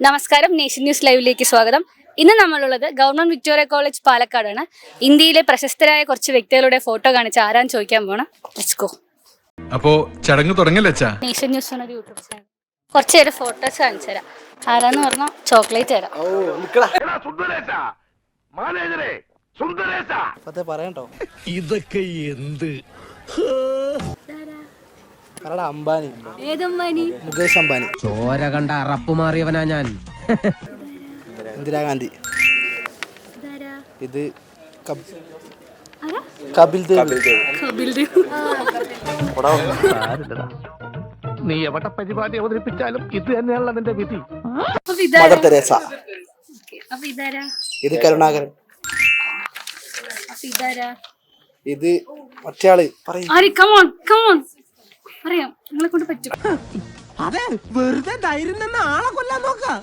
നമസ്കാരം, nation news ലൈവിലേക്ക് സ്വാഗതം. ഇന്ന് നമ്മളുള്ളത് ഗവൺമെന്റ് വിക്ടോറിയ കോളേജ് പാലക്കാടാണ്. ഇന്ത്യയിലെ പ്രശസ്തരായ കുറച്ച് വ്യക്തികളുടെ ഫോട്ടോ കാണിച്ച് ആരാന്ന് ചോദിക്കാൻ പോണം. Let's go. അപ്പോ ചടങ്ങ് തുടങ്ങല്ലേ? നേഷൻ ന്യൂസ് ആണ് ഒരു യൂട്യൂബ് ചാനൽ. കുറച്ച് പേര് ഫോട്ടോസ് കാണിച്ചു തരാം. ആരാന്ന് പറഞ്ഞാൽ ചോക്ലേറ്റ് തരാം. ഇതൊക്കെ എന്ത്? അംബാനി, മുകേഷ് അംബാനി, ചോര കണ്ട അറപ്പ് മാറിയവനാ ഞാൻ. ഇന്ദിരാഗാന്ധി, ഇത് കപിൽ ദേവ്. നീ എവിടെ പരിപാടി അവതരിപ്പിച്ചാലും ഇത് തന്നെയാണല്ലോ അതിന്റെ വിധി. മദർ തെരേസ, ഇത് കരുണാകരൻ, ഇത് മറ്റേയാള് പറയും. അറിയാം, നിങ്ങളെ കൊണ്ട് പറ്റും. അതെ, വെറുതെ ധൈര്യം നിന്ന് ആളെ കൊല്ലാൻ നോക്കാം.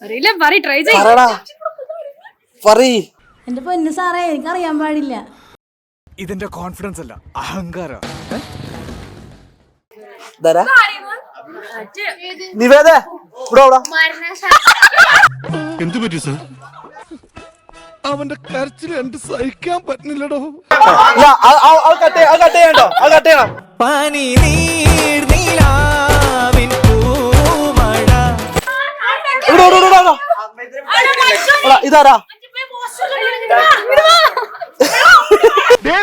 അറിയില്ല, ട്രൈ എന്റെ പൊന്നു സാറേ, എനിക്കറിയാൻ പാടില്ല. ഇതിന്റെ കോൺഫിഡൻസ് അല്ല, അഹങ്കാരം. നിവേദ, എന്തു പറ്റി സർ? അവന്റെ കരച്ചിൽ എന്ത് സഹിക്കാൻ പറ്റുന്നില്ലടോ. പനി നീർ നീലാവിൻ പൂമഴ. ഇതാരാ?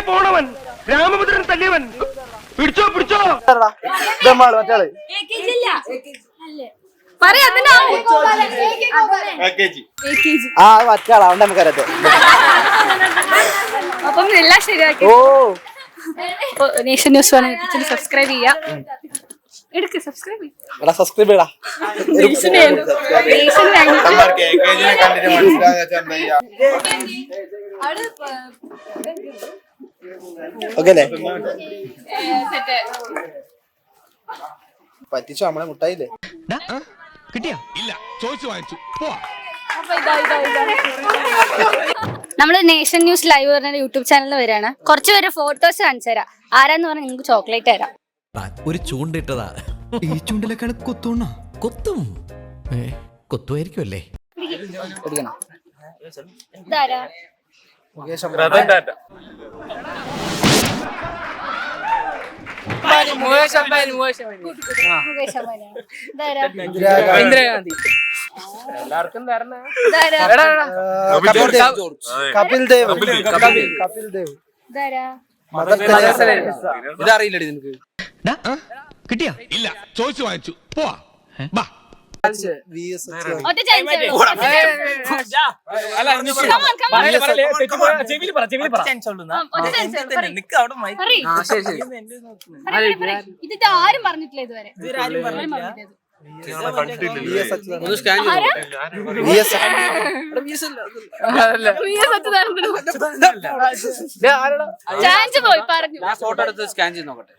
പോണവൻ രാമഭദ്രൻ തല്ലിയവൻ. പിടിച്ചോ പിടിച്ചോ. മറ്റേയാള് ആ മറ്റേയാളാ, അവന്റെ നമുക്കറിയാം. അപ്പം എല്ലാം ശരിയാക്കി. നേഷൻ ന്യൂസ് സബ്സ്ക്രൈബ് ചെയ്യാം. സബ്സ്ക്രൈബ് ചെയ്യടാ. ഓക്കെ അല്ലേ? പറ്റിച്ചോ നമ്മളെ മുട്ടായില്ലേ? കിട്ടിയാ? ഇല്ല, ചോദിച്ചു വാങ്ങിച്ചു. നമ്മള് നേഷൻ ന്യൂസ് ലൈവ് പറഞ്ഞ യൂട്യൂബ് ചാനലിൽ വരാണ്. കുറച്ച് പേര് ഫോട്ടോസ് കാണിച്ചു തരാം. ആരാന്ന് പറഞ്ഞാൽ നിങ്ങൾക്ക് ചോക്ലേറ്റ് തരാം. ഒരു ചൂണ്ടിട്ടതാ. ഈ ചൂണ്ടിലേക്കാൾ കൊത്തുണോ? കൊത്തും. കൊത്തുമായിരിക്കും അല്ലേ? ഇതാരാ? മുകേഷ് അംബാനി. മുകേഷ് അംബാനി. ഇതാരാ? ഇന്ദിരാഗാന്ധി. കപിൽ ദേവ്. ഇതാരാ? Mother Teresa. ഇതറിയില്ലടി നിനക്ക്? കിട്ടിയാ? ഇല്ല, ചോദിച്ചു വാങ്ങിച്ചു. പോവാ. ഒറ്റ ചാൻസ്. ഇത് ആരും പറഞ്ഞിട്ടില്ല ഇതുവരെ. ചാൻസ് പോയി പറഞ്ഞു. ഫോട്ടോ എടുത്ത് സ്കാൻ ചെയ്ത് നോക്കട്ടെ.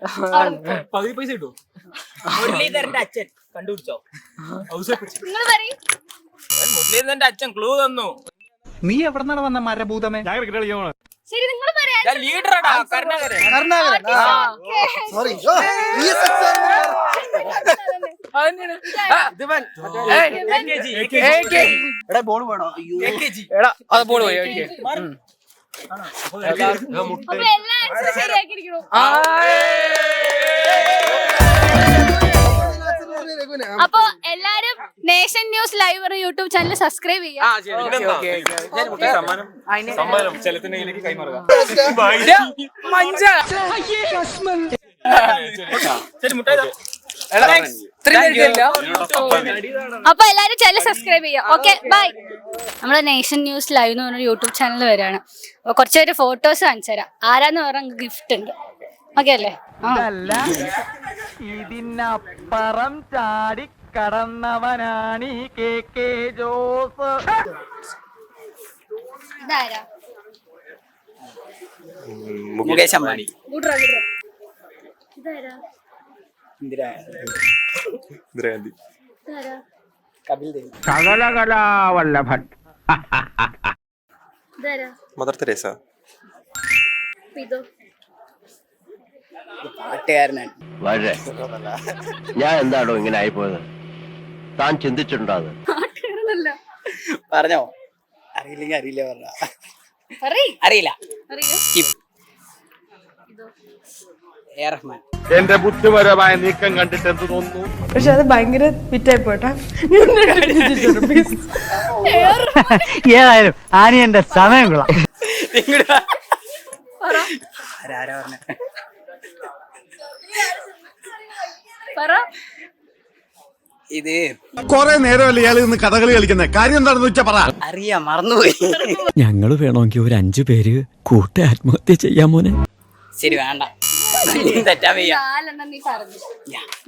പകുതി പൈസ കിട്ടുമോ? മുരളീധരന്റെ അച്ഛൻ കണ്ടുപിടിച്ചോ? നിങ്ങൾ പറയും. മുരളീധരന്റെ അച്ഛൻ ക്ലൂ തന്നു. നീ എവിടെന്നാണ് വന്ന മരഭൂതമേ? ശരി, നിങ്ങൾ പറയാം. ലീഡറാടാ, കരുണാകരൻ. സോറി. ബോൾ വേണോ? ബോൾ പോയി. അപ്പൊ എല്ലാ ആൻസറും ശരിയാക്കിയിരിക്കണു. അപ്പൊ എല്ലാരും Nation News Live YouTube channel subscribe ചെയ്യാം. അപ്പൊ എല്ലാരും ചാനൽ സബ്സ്ക്രൈബ് ചെയ്യാം. Okay, bye. നമ്മള് നേഷൻ ന്യൂസ് ലൈവ് എന്ന് പറഞ്ഞ യൂട്യൂബ് ചാനൽ വരാണ്. അപ്പൊ കുറച്ചുപേര് ഫോട്ടോസ് കാണിച്ചു തരാം. ആരാന്ന് പറഞ്ഞാൽ ഗിഫ്റ്റ് ഉണ്ട്. ഓക്കെ അല്ലേ? ഇതിനപ്പുറം ചാടി കടന്നവനാണ് KK ജോസ്. ഇതാരാ? മുകേഷ് അംബാനി. ഇതാരാ? ഇന്ദിരാഗാന്ധി. ഇതാരാ? കപിൽ ദേവ്. സകലകലാവല്ലഭൻ. ഇതാരാ? Mother Teresa. ഇതോ? പാട്ടുകാരനാണ്. ഞാൻ എന്താണോ ഇങ്ങനെ ആയിപ്പോയത്? താൻ ചിന്തിച്ചിട്ടുണ്ടോ അത്? പാട്ടുകാരനല്ല. പറഞ്ഞോ? അറിയില്ലെങ്കിൽ അറിയില്ല പറഞ്ഞ. പറയ്. അറിയില്ല. അറിയില്ല. സ്കിപ്പ്. എ റഹ്മാൻ. എന്റെ ബുദ്ധിപരമായ നീക്കം കണ്ടിട്ട് എന്ത് തോന്നുന്നു? പക്ഷെ അത് ഭയങ്കര ഫിറ്റായി പോട്ടെ. ഏതായാലും ആനി എന്റെ സമയം കൊള്ളാം. ആരാ പറഞ്ഞ? പറ. ഇത് കൊറേ നേരമല്ലേ ഇയാൾ ഇന്ന് കഥകളി കളിക്കുന്നത്. കാര്യം എന്താണെന്ന് വെച്ചാ പറ. അറിയാം, മറന്നുപോയി. ഞങ്ങള് വേണമെങ്കിൽ ഒരു 5 പേര് കൂട്ടി ആത്മഹത്യ ചെയ്യാൻ മോനെ. ശരി, വേണ്ട. തെറ്റാ വയ്യ. 4 എണ്ണം നീ പറഞ്ഞു.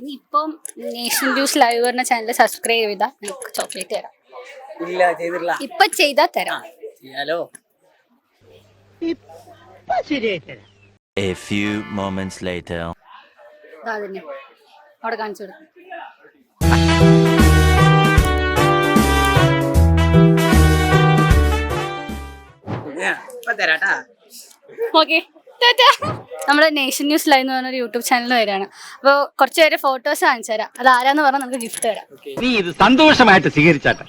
നീ ഇപ്പം നേഷൻ ന്യൂസ് ലൈവ് പറഞ്ഞ ചാനൽ സബ്സ്ക്രൈബ് ചെയ്താൽ നിനക്ക് ചോക്ലേറ്റ് തരാം. ഇല്ല, ചെയ്തിട്ടില്ല. ഇപ്പൊ ചെയ്താ തരാം. ചെയ്യാലോ. A few moments later. അതന്നെ അവിടെ കാണിച്ചു കൊടുക്കും. ഇപ്പൊ തരാട്ടാ. ഓക്കെ, നമ്മുടെ നേഷൻ ന്യൂസ് ലൈവ് എന്ന് പറഞ്ഞൊരു യൂട്യൂബ് ചാനൽ വരികയാണ്. അപ്പോൾ കുറച്ച് പേര് ഫോട്ടോസ് കാണിച്ചു തരാം. അത് ആരാന്ന് പറഞ്ഞാൽ നമുക്ക് ഗിഫ്റ്റ് തരാം. നീ ഇത് സന്തോഷമായിട്ട് സ്വീകരിച്ചാട്ടെ.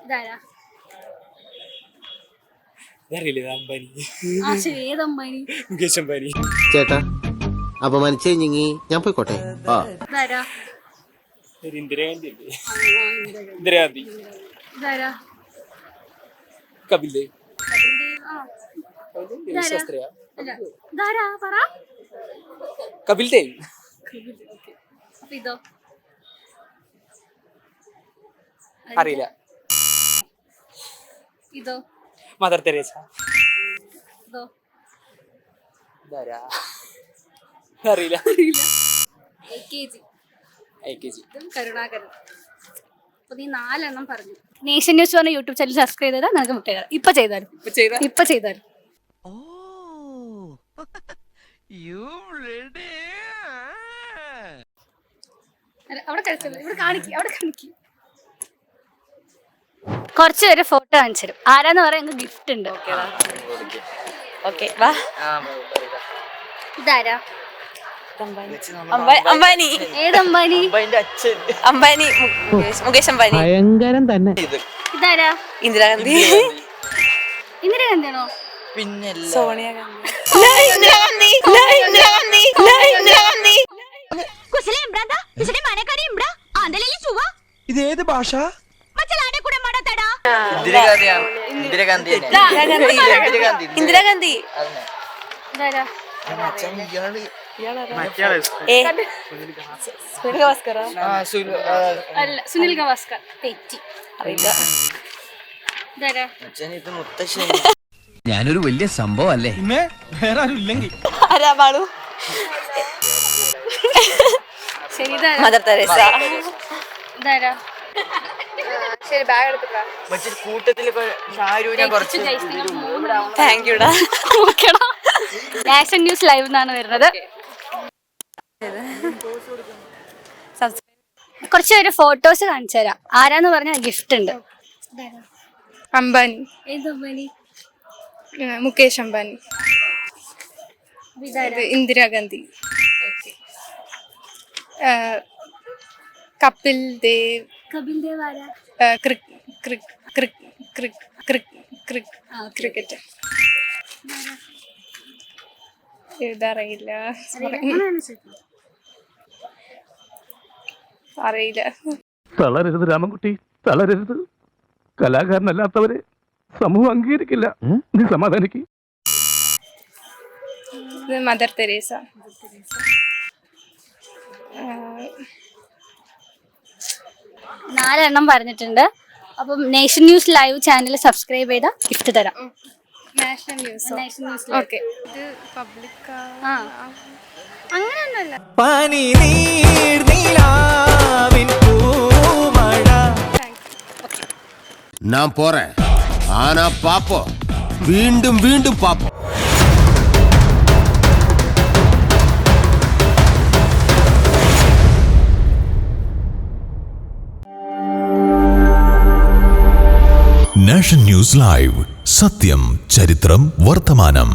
ഇതാരാ? ആ ശരി, ഏത് അമ്പാനി? മുകേഷ് അംബാനി. ചേട്ടാ അപമാനിച്ചേ ഞാൻ പോയിക്കോട്ടെ. ഇതാരാ? ഇന്ദിരാഗാന്ധി അല്ലേ? ഇന്ദിരാഗാന്ധി. ഇതാരാ? കപിൽ ദേവ്. ആ. ഇതാരാ? അല്ല, ഇതാരാ? പറ. കപിൽ ദേവ്. അപ്പൊ ഇതോ? അറിയില്ല. ഇതോ? Mother Teresa. ഇതോ? ഇതാരാ? അറിയില്ല. AKG. AKG. ഇതും കരുണാകരൻ. അപ്പൊ നീ 4 എണ്ണം പറഞ്ഞു. നേഷൻ ന്യൂസ് പറഞ്ഞ യൂട്യൂബ് ചാനൽ സബ്സ്ക്രൈബ് ചെയ്താൽ നിനക്ക് മുട്ട തരാം. ഇപ്പൊ ചെയ്താലും. ഇപ്പൊ ചെയ്താലും. അവിടെ കഴിച്ചല്ലോ. ഇവിടെ കാണിക്ക്, അവിടെ കാണിക്ക്. കുറച്ച് പേര് ഫോട്ടോ കാണിച്ചു തരും. ആരാന്ന് പറയാൻ ഞങ്ങൾക്ക് ഗിഫ്റ്റ് ഉണ്ട്. ഓക്കെ, വാ. ഇതാരാ? അംബാനി. ഏത് അംബാനി? അംബാനി, മുകേഷ് അംബാനി. ഭയങ്കരം തന്നെ. ഇതാരാ? ഇന്ദിരാഗാന്ധി. ഇന്ദിരാഗാന്ധിയാണോ? പിന്നെ സോണിയാഗാന്ധി. ഇന്ദിരാഗാന്ധി. ഇന്ദിരാഗാന്ധി. ഇന്ദിരാഗാന്ധി. ഇത് ഏത് ഭാഷ? ഇന്ദിരാഗാന്ധി. ഇന്ദിരാഗാന്ധി. ഇതാരാ? സുനിൽ ഗവാസ്കർ. അല്ല, സുനിൽ ഗവാസ്കർ. തെറ്റി. അറിയില്ല. ഇതാരാ? ഞാനൊരു വലിയ സംഭവം അല്ലേ. വേറെ ആരും ഇല്ലെങ്കിൽ ആരാ? ബാളു. ശരി, ഇതാരാ? Mother Teresa. ഇതാരാ? ശരി, ബാഗ് എടുത്തിട്ടാ. കൂട്ടത്തില് കുറച്ച് താങ്ക് യുടാ. നാഷൻ ന്യൂസ് ലൈവ് എന്നാണ് വരുന്നത്. കുറച്ച് പേര് ഫോട്ടോസ് കാണിച്ചു തരാം. ആരാന്ന് പറഞ്ഞാൽ ഗിഫ്റ്റ് ഉണ്ട്. അംബാനി. ഏത് അംബാനി? മുകേഷ് അംബാനി. ഇന്ദിരാഗാന്ധി. കപിൽ ദേവ്. കപിൽ ദേവ് ആരാ? ക്രിക്കറ്റ്. ഇതറിയില്ല. അറിയില്ല. തളരരുത് രാമൻകുട്ടി, തളരരുത്. കലാകാരനല്ലാത്തവരെ സമൂഹം അംഗീകരിക്കില്ല. നീ സമാധാനിക്ക്. Mother Teresa. 4 എണ്ണം പറഞ്ഞിട്ടുണ്ട്. അപ്പം nation News live channel subscribe ചെയ്താൽ ഗിഫ്റ്റ് തരാം. National news. Nation news. Okay. ഇത് പബ്ലിക്. ആ, അങ്ങനെയൊന്നുമല്ല. പനി നീലാവിൻ പൂമഴ. ഞാൻ പോറേ. ആനാ പാപ്പോ വീണ്ടും വീണ്ടും പാപ്പോ. നാഷൻ ന്യൂസ് ലൈവ്, സത്യം, ചരിത്രം, വർത്തമാനം.